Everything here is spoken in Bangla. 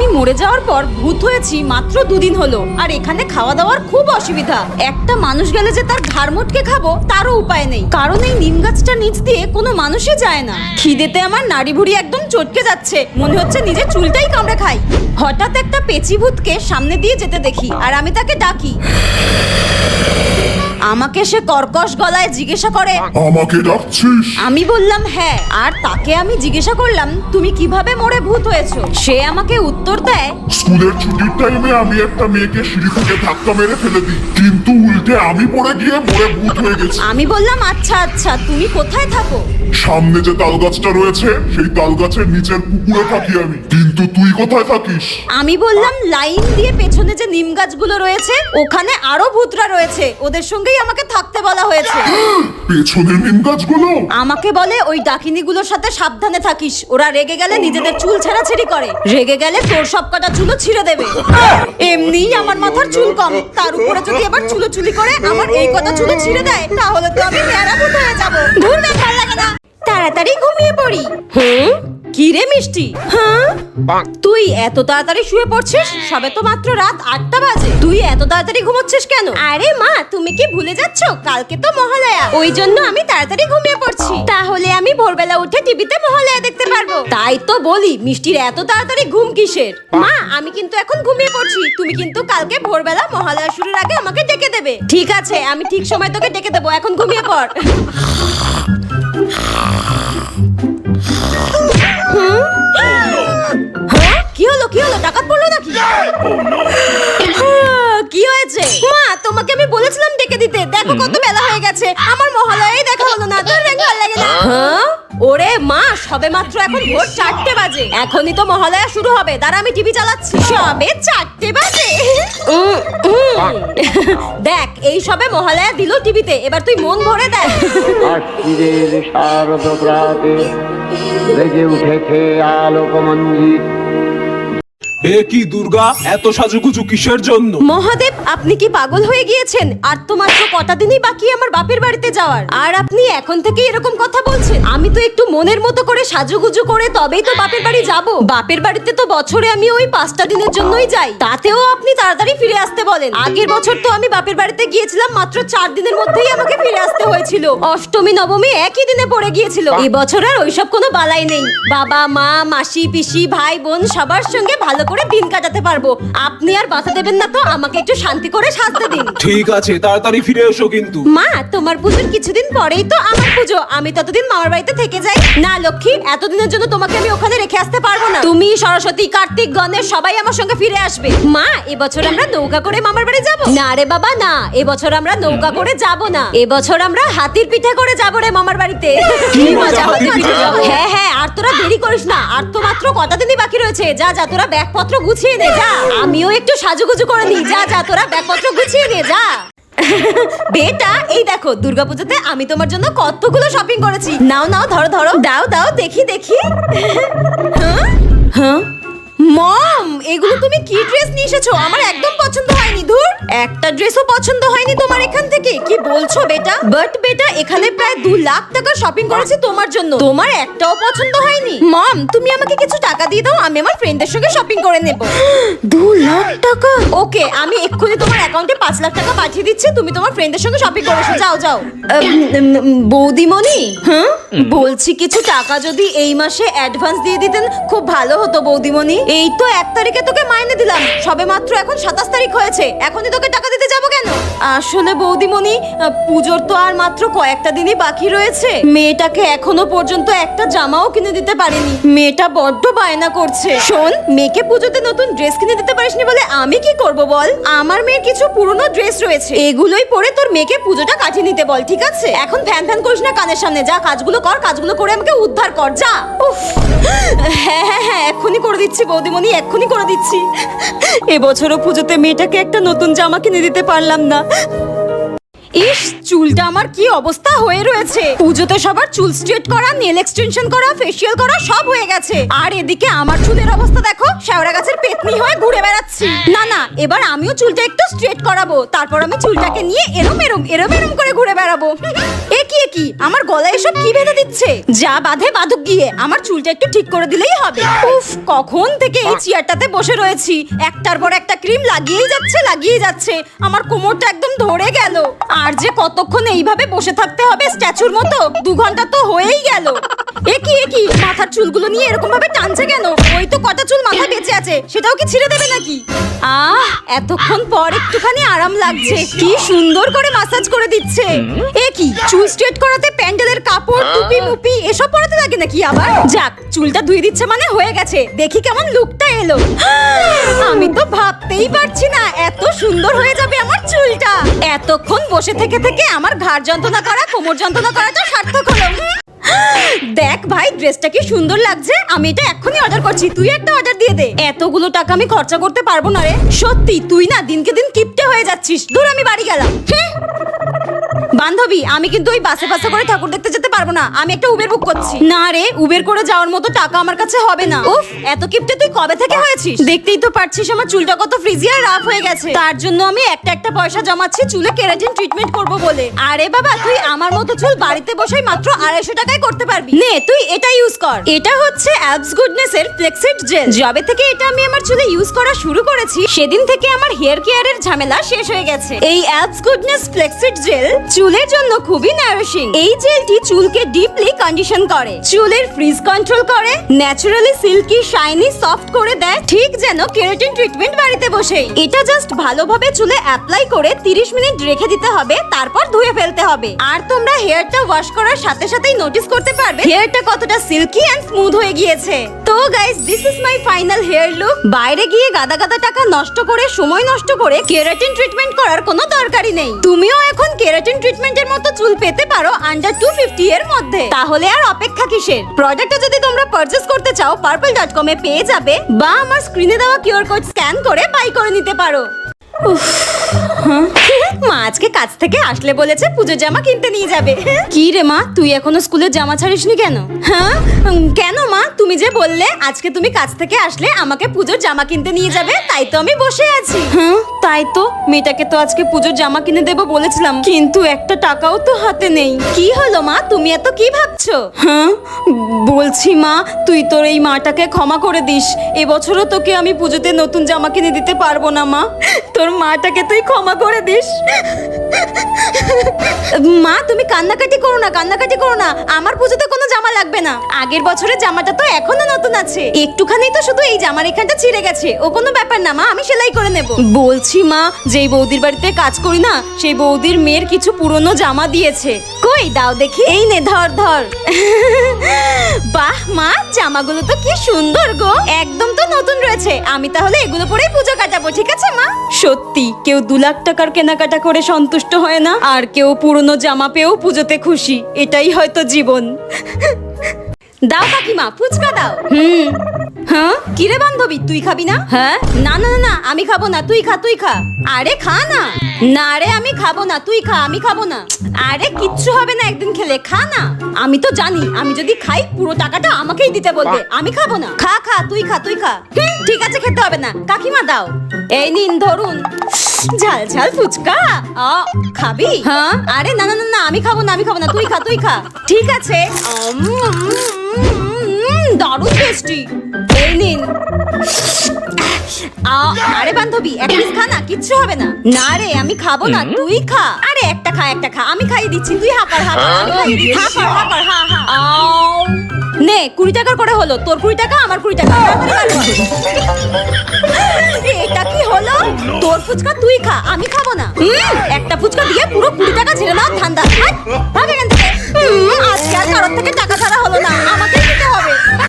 আমি মরে যাওয়ার পর ভূত হয়েছি মাত্র 2 দিন হলো, আর এখানে খাওয়া দাওয়ার খুব অসুবিধা। একটা মানুষ গেলে যে তার ঘাড় মোটকে খাবো তারও উপায় নেই, কারণ এই নিম গাছটা নিচ দিয়ে কোনো মানুষই যায় না। খিদেতে আমার নাড়ি ভুড়ি একদম চটকে যাচ্ছে, মনে হচ্ছে নিজের চুলটাই কামড়ে খাই। হঠাৎ একটা পেচি ভূতকে সামনে দিয়ে যেতে দেখি, আর আমি তাকে ডাকি। আমাকে সে কর্কশ গলায় জিজ্ঞাসা করে, আমাকে ডাকছিস? আমি বললাম হ্যাঁ, আর তাকে আমি জিজ্ঞাসা করলাম তুমি কিভাবে মরে ভূত হয়েছো। সে আমাকে উত্তর দেয়, স্কুলের ছুটির টাইমে আমি একটা মেয়েকে সিঁড়ি থেকে ধাক্কা মেরে ফেলে দিই, কিন্তু উল্টে আমি পড়ে গিয়ে মরে ভূত হয়ে গেছি। আমি বললাম আচ্ছা আচ্ছা, তুমি কোথায় থাকো? সামনে যে তাল গাছটা রয়েছে সেই তাল গাছের নিচের পুকুরে থাকি আমি, কিন্তু তুই কোথায় থাকিস? আমি বললাম লাইন দিয়ে পেছনে যে নিম গাছগুলো রয়েছে ওখানে আরো ভূতরা রয়েছে, ওদের সঙ্গেই আমাকে থাকতে বলা হয়েছে। পেছনের নিম গাছগুলো? আমাকে বলে ওই ডাকিনীগুলোর সাথে সাবধানে থাকিস, ওরা রেগে গেলে নিজেদের চুল ছেঁড়াছেড়ি করে, রেগে গেলে তোর সব কটা চুলও ছিঁড়ে দেবে। এমনিই আমার মাথার চুল কম, তার উপরে যদি এবার চুলোচুলি করে আমার এই কটা চুল ছিঁড়ে দেয় তাহলে তো আমি ন্যাড়া ভূত হয়ে যাবো। ঘুরবে ভালো লাগে না, তাড়াতাড়ি ঘুমিয়ে পড়ি। কি রে মিষ্টি, হ্যাঁ তুই এত তাড়াতাড়ি শুয়ে পড়ছিস? সবে তো মাত্র রাত 8টা বাজে, তুই এত তাড়াতাড়ি ঘুমোচ্ছিস কেন? আরে মা, তুমি কি ভুলে যাচ্ছ কালকে তো মহালয়া, ওই জন্য আমি তাড়াতাড়ি ঘুমিয়ে পড়ছি, তাহলে আমি ভোরবেলা উঠে টিভিতে মহালয়া দেখতে পারবো। তাই তো বলি মিষ্টির এত তাড়াতাড়ি ঘুম কিসের? মা আমি কিন্তু এখন ঘুমিয়ে পড়ছি, তুমি কিন্তু কালকে ভোরবেলা মহালয়া শুরুর আগে আমাকে ডেকে দেবে। ঠিক আছে, আমি ঠিক সময় তোকে ডেকে দেবো, এখন ঘুমিয়ে পড়। কি হলো কি হলো, ডাকাত পড়লো নাকি? কি হয়েছে মা? তোমাকে আমি বলেছিলাম ডেকে দিতে, দেখো কত বেলা হয়ে গেছে, আমার মহালয়াই দেখা হলো না, তোর ভালো লাগে না? ওরে মা, সবে মাত্র এখন ভোর 4টে বাজে, এখনই তো মহালয়া শুরু হবে, দাঁড়া আমি টিভি চালাচ্ছি। সবে 4টে বাজে? দেখ এই সবে মহালয়া দিল টিভিতে, এবার তুই মন ভরে দেখ। আশ্বিরের শারদ প্রাতে বেজে উঠেছে আলোকমঞ্জিত। এ কি দুর্গা, এত সাজুগুজু কিসের জন্য? মহাদেব আপনি কি পাগল হয়ে গিয়েছেন? আর তো মাত্র কটা দিনই বাকি আমার বাপের বাড়িতে যাওয়ার, আর আপনি এখন থেকে এরকম কথা বলছেন? আমি তো একটু মনের মতো করে সাজুগুজু করে তবেই তো বাপের বাড়ি যাব। বাপের বাড়িতে তো বছরে আমি ওই 5টা দিনের জন্যই যাই, তাতেও আপনি তাড়াতাড়ি ফিরে আসতে বলেন। আগের বছর তো আমি বাপের বাড়িতে গিয়েছিলাম মাত্র 4 দিনের মধ্যেই আমাকে ফিরে আসতে হয়েছিল, অষ্টমী নবমী একই দিনে পড়ে গিয়েছিল। এই বছর আর ওইসব কোনো বালাই নেই, বাবা মা মাসি পিসি ভাই বোন সবার সঙ্গে ভালো করে দিন কাটাতে পারবো। আপনি আর বাধা দেবেন না তো, আমাকে একটু শান্তি করে সাজতে দিন। ঠিক আছে, তাড়াতাড়ি ফিরে এসো কিন্তু। মা তোমার পুজোর কিছুদিন পরেই তো আমার পুজো, আমি ততদিন মামার বাড়িতে থেকে যাই না। লক্ষ্মী, এতদিনের জন্য তোমাকে আমি ওখানে রেখে আসতে পারবো না, তুমি সরস্বতী কার্তিক গণেশ সবাই আমার সঙ্গে ফিরে আসবে। মা এবছর আমরা নৌকা করে মামার বাড়ি যাব না। রে বাবা না, এবছর আমরা নৌকা করে যাব না, এবছর আমরা হাতির পিঠে করে যাবো রে মামার বাড়িতে। কি মজা হবে! হ্যাঁ হ্যাঁ, আর তোরা দেরি করিস না, আর তো মাত্র কটা দিনই বাকি রয়েছে। যা যা তোরা ব্যাগপত্র গুছিয়ে নে, যা আমিও একটু সাজুগুজু করে নিই। যা যা তোরা ব্যাগপত্র গুছিয়ে নে, যা। বেটা এই দেখো, দুর্গাপূজাতে আমি তোমার জন্য কতগুলো শপিং করেছি, নাও নাও ধরো ধরো, দাও দাও দেখি দেখি। হ্যাঁ মম, এগুলো তুমি কি ড্রেস নিয়ে এসেছো? আমার একদম পছন্দ হয়নি। ধুর, একটা ড্রেসও পছন্দ হয়নি তোমার এখান থেকে? কি বলছো বেটা? বাট বেটা, এখানে প্রায় 2 লাখ টাকা শপিং করেছি তোমার জন্য, তোমার একটাও পছন্দ হয়নি? মম তুমি আমাকে কিছু টাকা দিয়ে দাও, আমি আমার ফ্রেন্ডদের সঙ্গে শপিং করে নেব। 2 লাখ টাকা? ওকে, আমি এক্ষুনি তোমার অ্যাকাউন্টে 5 লাখ টাকা পাঠিয়ে দিচ্ছি, তুমি তোমার ফ্রেন্ডদের সঙ্গে শপিং করে এসো, যাও যাও। বৌদিমণি, হ্যাঁ বলছি কিছু টাকা যদি এই মাসে অ্যাডভান্স দিয়ে দিতেন খুব ভালো হতো বৌদিমণি। এই তো 1 তারিখে তোকে মাইনে দিলাম, সবে মাত্র এখন 27 তারিখ হয়েছে, এখনই তোকে টাকা দিতে যাবো কেন? আসলে বৌদিমণি, পুজোর তো আর মাত্র কয়েকটা দিনই বাকি রয়েছে, মেয়েটাকে এখনো পর্যন্ত একটা জামাও কিনে দিতে পারিনি, মেয়েটা বড্ড বায়না করছে। শোন, মেয়েকে পুজোতে নতুন ড্রেস কিনে দিতে পারিসনি বলে আমি কি করব বল? আমার মেয়ের কিছু পুরনো ড্রেস রয়েছে, এগুলোই পরে তোর মেয়েকে পুজোটা কাটিয়ে নিতে বল, ঠিক আছে? এখন ফ্যান ফ্যান করিস না কানের সামনে, যা কাজগুলো কর, কাজগুলো করে আমাকে উদ্ধার কর, যা। উফ, হ্যাঁ হ্যাঁ হ্যাঁ, এক্ষুনি করে দিচ্ছি বৌদিমণি, এক্ষুনি করে দিচ্ছি। এবছরও পুজোতে মেয়েটাকে একটা নতুন জামা কিনে দিতে পারলাম না। ইস, চুলটা আমার কি অবস্থা হয়ে রয়েছে। পুজোতে সবার চুল স্ট্রেট করা, নেল এক্সটেনশন করা, ফেসিয়াল করা সব হয়ে গেছে, আর এদিকে আমার চুলের অবস্থা দেখো, শেওড়া গাছের পেতনি হয়ে ঘুরে বেড়াচ্ছি। না না, এবার আমিও চুলটা একটু স্ট্রেট করাবো, তারপর আমি চুলটাকে নিয়ে এরম এরম এরম এরম করে ঘুরে বেড়াবো। এ কি আমার গলায় এসব কি বেঁধে দিচ্ছে? যা বাঁধে বাঁধুক গিয়ে, আমার চুলটা একটু ঠিক করে দিলেই হবে। উফ, কখন থেকে এই চেয়ারটাতে বসে রয়েছি, একটার পর একটা ক্রিম লাগিয়েই যাচ্ছে, আমার কোমরটা একদম ধরে গেল। আর যে কতক্ষণ এইভাবে বসে থাকতে হবে স্ট্যাচুর মতো, 2 ঘন্টা তো হয়েই গেল। এ কি মাথার চুলগুলো নিয়ে এরকম ভাবে টানছে কেন? ওই তো কটা চুল মাথায় বেঁচে আছে, সেটাও কি ছিঁড়ে দেবে নাকি? এতক্ষণ পর একটুখানি আরাম লাগছে, কি সুন্দর করে মাসাজ করে দিচ্ছে। এ কি, চুল স্ট্রেট করাতে প্যান্ডেলের কাপড়, টুপি মুপি এসব পরাতে লাগে নাকি আবার? যাক, চুলটা ধুই দিচ্ছে মানে হয়ে গেছে, দেখি কেমন লুকটা এলো। আমি তো ভাবতেই পারছি না এত সুন্দর হয়ে যাবে আমার চুলটা। এতক্ষণ বসে থেকে আমার ঘাড় যন্ত্রণা করা, কোমর যন্ত্রণা করাটা সার্থক হলো। দেখ ভাই, ড্রেসটা কি সুন্দর লাগছে, আমি এটা এক্ষুনি অর্ডার করছি, তুই একটা অর্ডার দিয়ে দে। এতগুলো টাকা আমি খরচা করতে পারবো না রে, সত্যি তুই না দিনকে দিন কিপটে হয়ে যাচ্ছিস। দূর, আমি বাড়ি গেলাম। বান্ধবী, আমি কিন্তু ওই বাসে করে ঠাকুর দেখতে যেতে পারবো না, আমি একটা উবের বুক করছি। না রে, উবের করে যাওয়ার মতো টাকা আমার কাছে হবে না। উফ, এত কিপটে তুই কবে থেকে হয়েছিস? দেখতেই তো পারছিস আমার চুলটা কত ফ্রিজি আর রাফ হয়ে গেছে, তার জন্য আমি একটা পয়সা জমাচ্ছি চুলে কেরাটিন ট্রিটমেন্ট করব বলে। আরে বাবা, তুই আমার মতো চুল বাড়িতে বসেই মাত্র 250 টাকায় করতে পারবি। নে, তুই এটা ইউজ কর। এটা হচ্ছে অ্যাবস গুডনেস এর ফ্লেক্সিড জেল। যবে থেকে এটা আমি আমার চুলে ইউজ করা শুরু করেছি, সেদিন থেকে আমার হেয়ার কেয়ারের ঝামেলা শেষ হয়ে গেছে। এই অ্যাবস গুডনেস ফ্লেক্সিড জেল চুলের জন্য খুবই নারিশিং। এই জেলটি চুলকে ডিপলি কন্ডিশন করে, চুলের ফ্রিজ কন্ট্রোল করে, ন্যাচারালি সিল্কি শাইনি সফট করে দেয়, ঠিক যেন কেরাটিন ট্রিটমেন্ট বাড়িতে বসেই। এটা জাস্ট ভালোভাবে চুলে অ্যাপ্লাই করে 30 মিনিট রেখে দিতে হবে, তারপর ধুয়ে ফেলতে হবে। আর তোমরা হেয়ারটা ওয়াশ করার সাথে সাথেই নোটিস করতে পারবে হেয়ারটা কতটা সিল্কি এন্ড স্মুথ হয়ে গিয়েছে। তো guys, this is my final hair look. বাইরে গিয়ে গাদা টাকা নষ্ট করে, সময় নষ্ট করে কেরাটিন ট্রিটমেন্ট করার কোনো দরকারই নেই। তুমিও এখন কেরাটিন ট্রিটমেন্টের মতো চুল পেতে পারো আন্ডার 250 এর মধ্যে। তাহলে আর অপেক্ষা কিসের? প্রোডাক্টটা যদি তোমরা পারচেজ করতে চাও, purple.com এ পেয়ে যাবে, বা আমার স্ক্রিনে দেওয়া কিউআর কোড স্ক্যান করে বাই করে নিতে পারো। মা আজকে কাজ থেকে আসলে বলেছে পুজোর জামা কিনতে নিয়ে যাবে। কি রে মা, তুই এখনো স্কুলের জামা ছাড়িসনি কেন? কেন মা, তুমি যে বললে আজকে তুমি কাজ থেকে আসলে আমাকে পুজোর জামা কিনতে নিয়ে যাবে, তাই তো আমি বসে আছি। তাই তো, মেয়েটাকে তো আজকে পুজোর জামা কিনে দেবো বলেছিলাম, কিন্তু একটা টাকাও তো হাতে নেই। কি হলো মা, তুমি এত কি ভাবছো? বলছি মা, তুই তোর এই মাটাকে ক্ষমা করে দিস, এবছরও তোকে আমি পুজোতে নতুন জামা কিনে দিতে পারবো না মা, তোর মাটাকে তুই ক্ষমা করে দিস। মা, তুমি কান্নাকাটি করো না, আমার পুজোতে কোনো জামা লাগবে না। আগের বছরের জামাটা তো এখনো নতুন আছে, একটুখানি তো শুধু এই জামার এখানটা ছিঁড়ে গেছে, ও কোনো ব্যাপার না মা, আমি সেলাই করে নেব। বলছি মা, যেই বৌদির বাড়িতে কাজ করি না, সেই বৌদির মেয়ের কিছু পুরনো জামা দিয়েছে, কই দাও দেখি। এই নে, ধর। বাহ মা, জামাগুলো তো কি সুন্দর গো, একদম তো নতুন রয়েছে। আমি তাহলে এগুলো পরেই পুজো কাটাবো, ঠিক আছে মা? সত্যি, কেউ 2 লাখ টাকার কেনাকাটা করে সন্তুষ্ট হয় না, আর কেউ পুরনো জামা পেয়েও পুজোতে খুশি। এটাই হয়তো জীবন। দাও কাকিমা, ফুচকা দাও। কিরে বান্ধবী, তুই খাবি না? হ্যাঁ, না আমি খাবো না, তুই খা। আরে খা না। না রে, আমি খাবো না, তুই খা, আমি খাবো না। আরে কিচ্ছু হবে না, একদিন খেলে, খা না। আমি তো জানি, আমি যদি খাই পুরো টাকাটা আমাকেই দিতে বলবে, আমি খাবো না। খা, তুই খা। ঠিক আছে, খেতে হবে না। কাকিমা দাও, এই নিন ধরুন। ঝাল ফুচকা খাবি? হ্যাঁ। আরে না, আমি খাবো না, তুই খা। ঠিক আছে। দারুণ টেস্টি, এই নিন। আরে বান্ধবী, এক পিস খা না, কিচ্ছু হবে না। না রে, আমি খাবো না, তুই খা। আরে একটা খা, আমি খাইয়ে দিচ্ছি, তুই হাঁপার। নে, 20 টাকার করে হলো, তোর 20 টাকা, আমার 20 টাকা। এটা কি হলো? তোর ফুচকা তুই খা, আমি খাবো না। একটা ফুচকা দিয়ে পুরো 20 টাকা ছেড়ে দাও ঠান্ডা। ভাগ এখান থেকে।